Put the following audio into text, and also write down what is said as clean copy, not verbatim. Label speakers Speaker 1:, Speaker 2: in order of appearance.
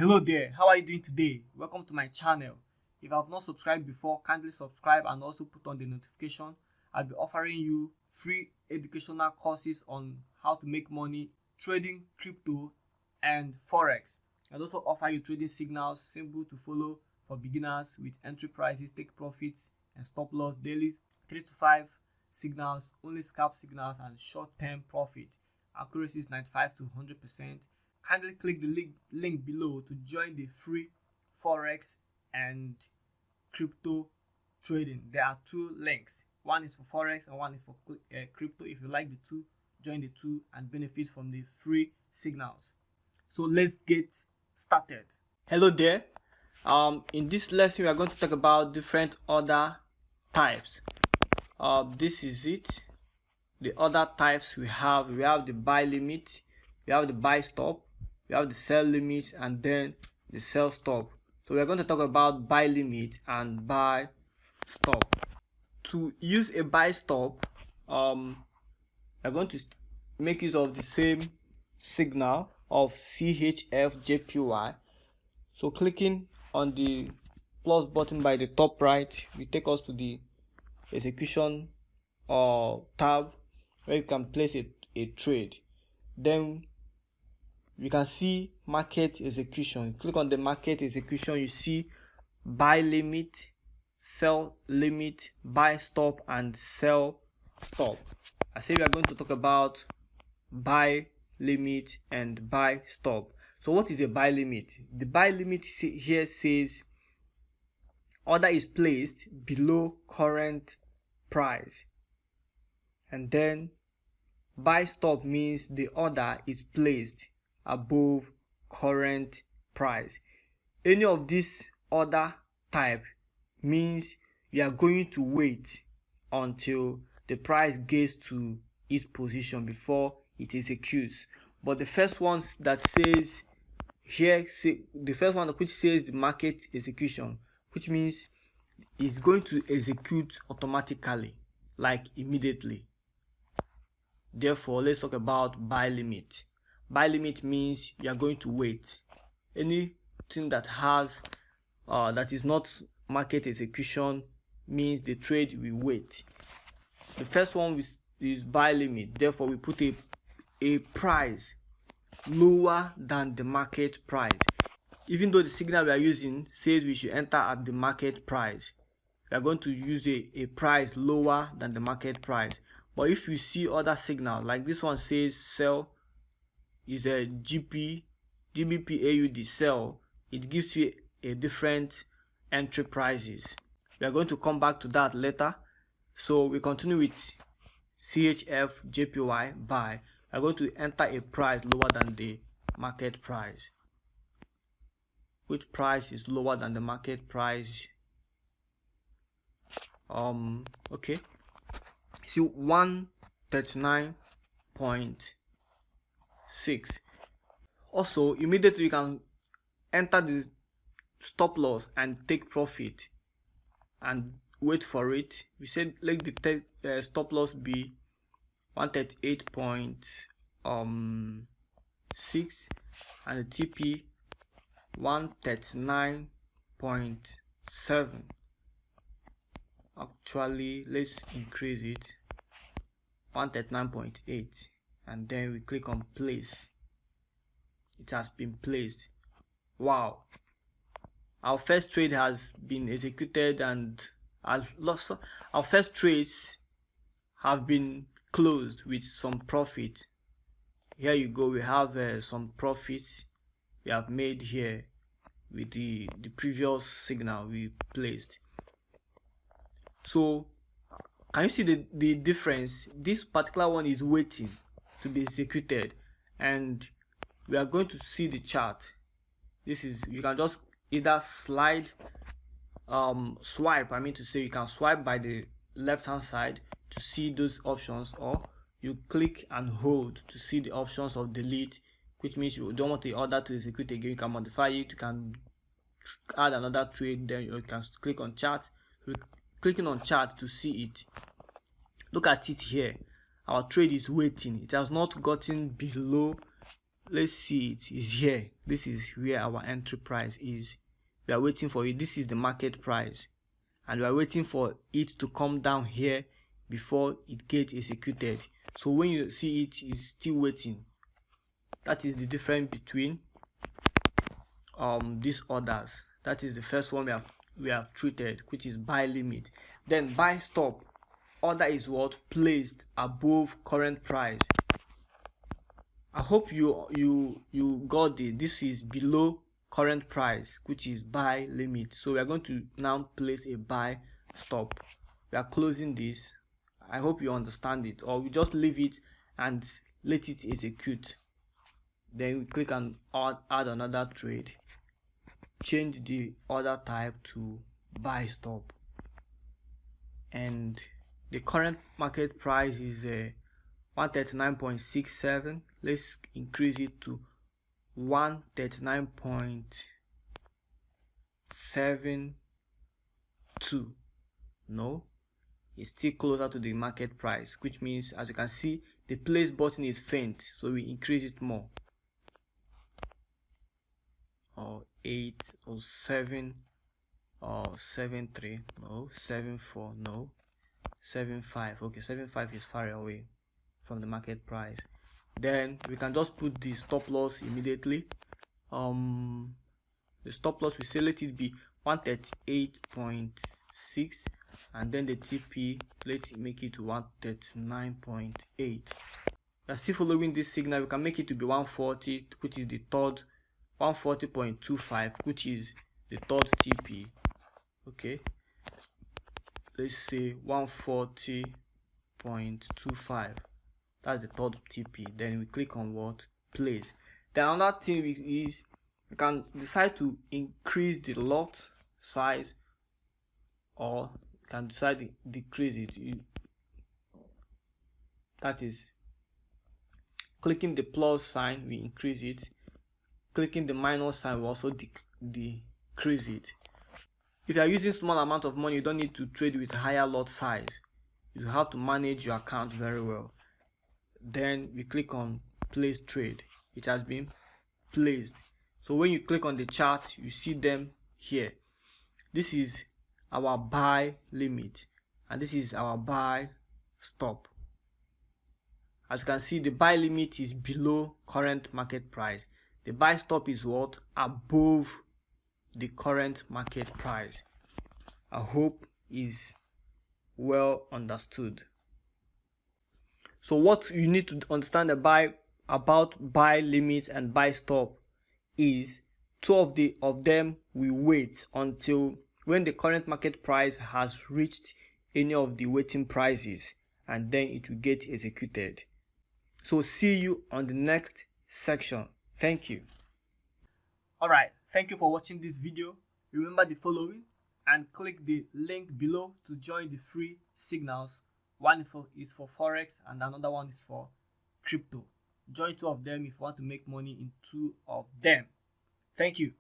Speaker 1: Hello there, how are you doing today? Welcome to my channel. If you have not subscribed before, kindly subscribe and also put on the notification. I'll be offering you free educational courses on how to make money trading crypto and forex. I'll also offer you trading signals, simple to follow for beginners with entry prices, take profits and stop loss daily, 3 to 5 signals, only scalp signals and short-term profit. Accuracy is 95 to 100%. Kindly click the link below to join the free forex and crypto trading. There are two links. One is for forex and one is for crypto. If you like the two, join the two and benefit from the free signals. So let's get started. Hello there. In this lesson we are going to talk about different order types. This is it. The other types we have the buy limit, we have the buy stop, we have the sell limit, and then the sell stop. So we're going to talk about buy limit and buy stop. To use a buy stop, we're going to make use of the same signal of CHFJPY. So clicking on the plus button by the top right will take us to the execution tab where you can place a trade. Then you can see market execution. Click on the market execution, you see buy limit, sell limit, buy stop, and sell stop. I say we are going to talk about buy limit and buy stop. So what is a buy limit? The buy limit here says order is placed below current price, and then buy stop means the order is placed above current price. Any of this order type means you are going to wait until the price gets to its position before it executes. But the first one that says here, the first one which says the market execution, which means it's going to execute automatically, like immediately. Therefore, let's talk about buy limit. Buy limit means you are going to wait. Anything that has that is not market execution means the trade will wait. The first one is buy limit. Therefore, we put a price lower than the market price. Even though the signal we are using says we should enter at the market price, we are going to use a price lower than the market price. But if you see other signal, like this one says sell is a GBP/AUD sell, it gives you a different entry prices. We are going to come back to that later. So we continue with CHFJPY buy. We are going to enter a price lower than the market price. Which price is lower than the market price? Okay. See 139.6. Also, immediately you can enter the stop loss and take profit and wait for it. We said let the stop loss be 138.6 and the TP 139.7. Actually, let's increase it 139.8, and then we click on place. It has been placed. Wow, our first trade has been executed and our first trades have been closed with some profit. Here you go, we have some profits we have made here with the previous signal we placed. So can you see the difference? This particular one is waiting to be executed, and we are going to see the chart. This is, you can just either swipe, you can swipe by the left hand side to see those options, or you click and hold to see the options of delete, which means you don't want the order to execute again. You can modify it, you can add another trade, then you can click on chart. Clicking on chart to see it. Look at it here. Our trade is waiting. It has not gotten below let's see, it is here. This is where our entry price is. We are waiting for it. This is the market price, and we are waiting for it to come down here before it gets executed. So when you see it is still waiting, that is the difference between these orders. That is the first one we have treated, which is buy limit. Then buy stop order is what? Placed above current price. I hope you got it. This is below current price, which is buy limit. So we are going to now place a buy stop. We are closing this. I hope you understand it, or we just leave it and let it execute. Then we click on add another trade, change the order type to buy stop, and the current market price is 139.67. let's increase it to 139.72. no, it's still closer to the market price, which means, as you can see, the place button is faint, so we increase it more, or 8 or 7 or 7.3, no, 7.4, no, 7.5. okay, 7.5 is far away from the market price. Then we can just put the stop loss immediately. The stop loss, we say let it be 138.6, and then the TP, let's make it to 139.8. We are still following this signal. We can make it to be 140, which is the third, 140.25, which is the third TP. Okay, let's say 140.25, that's the third TP. Then we click on what? Place. Then another thing is you can decide to increase the lot size, or you can decide to decrease it. That is, clicking the plus sign, we increase it. Clicking the minus sign, we also decrease it. If you are using small amount of money, you don't need to trade with higher lot size. You have to manage your account very well. Then we click on place trade. It has been placed. So when you click on the chart, you see them here. This is our buy limit, and this is our buy stop. As you can see, the buy limit is below current market price. The buy stop is what? Above the current market price. I hope is well understood. So what you need to understand about buy limit and buy stop is two of them we wait until when the current market price has reached any of the waiting prices, and then it will get executed. So see you on the next section. Thank you. Alright, thank you for watching this video. Remember the following and click the link below to join the free signals. One is for Forex and another one is for crypto. Join two of them if you want to make money in two of them. Thank you.